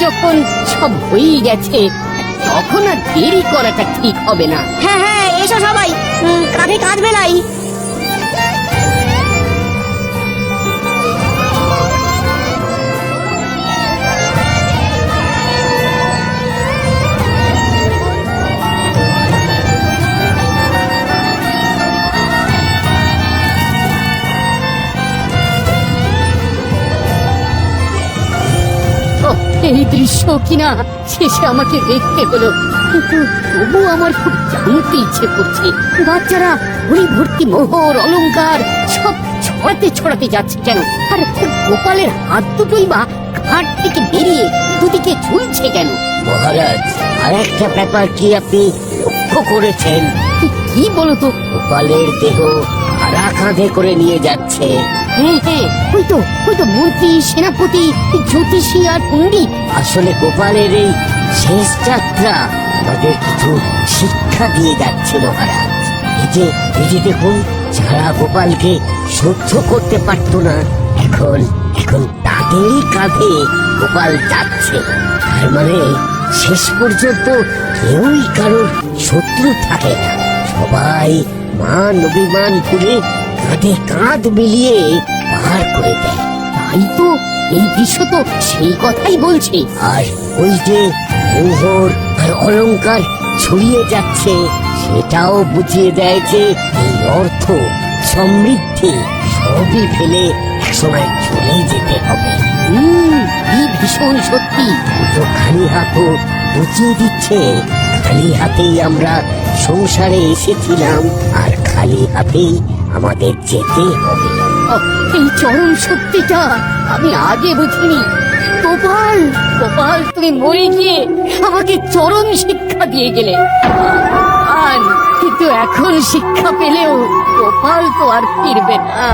যখন সব হয়েই গেছে, তখন আর দেরি করাটা ঠিক হবে না। হ্যাঁ হ্যাঁ, এসো সবাই, কাঁধে কাঁধ মেলাই। ওহ, এই দৃশ্য কিনা শেষে আমাকে দেখতে হলো, কিন্তু তবু আমার খুব জানতে ইচ্ছে করছে, বাচ্চারা ঘুড়ি ভর্তি মোহর অলংকার সব ছড়াতে ছড়াতে যাচ্ছে কেন? আর গোপালের হাত দুটোই বা ঘাট থেকে বেরিয়ে দুদিকে ঝুলছে কেন? মহারাজ, আর একটা ব্যাপার কি আপনি লক্ষ্য করেছেন? কি বলো তো? গোপালের দেহ ভাড়া কাঁধে করে নিয়ে যাচ্ছে। হ্যাঁ হ্যাঁ, ওই তো মন্ত্রী, সেনাপতি, জ্যোতিষী আর পণ্ডিত। আসলে গোপালের এই শেষ যাত্রা আমাদের কিছু শিক্ষা দিয়ে যাচ্ছে মহারাজ। এই যে দেখুন, যারা গোপালকে সহ্য করতে পারতো না, এখন এখন তাদেরই কাঁধে গোপাল যাচ্ছে। তার মানে শেষ পর্যন্ত কেউই কারোর শত্রু থাকে না, সবাই মান অভিমান করে কাঁধে কাঁধ মিলিয়ে পার করে দেয়। তাই তো, এই দৃশ্য তো সেই কথাই বলছে। আর ওই যে মোহর আর অলংকার ছড়িয়ে যাচ্ছে, সেটাও বুঝিয়ে দেয় যে এই অর্থ, সমৃদ্ধি সবই ফেলে একসময় চলে যেতে হবে। এই ভীষণ সত্যি। তো খালি হাতও বুঝিয়ে দিচ্ছে, খালি হাতেই আমরা সংসারে এসেছিলাম, আর খালি হাতেই আমাদের যেতে হবে। এই চরম সত্যিটা আমি আগে বুঝিনি। গোপাল, গোপাল, তুমি মরে গিয়ে আমাকে চরম শিক্ষা দিয়ে গেলে। আর কিন্তু এখন শিক্ষা পেলেও গোপাল তো আর ফিরবে না।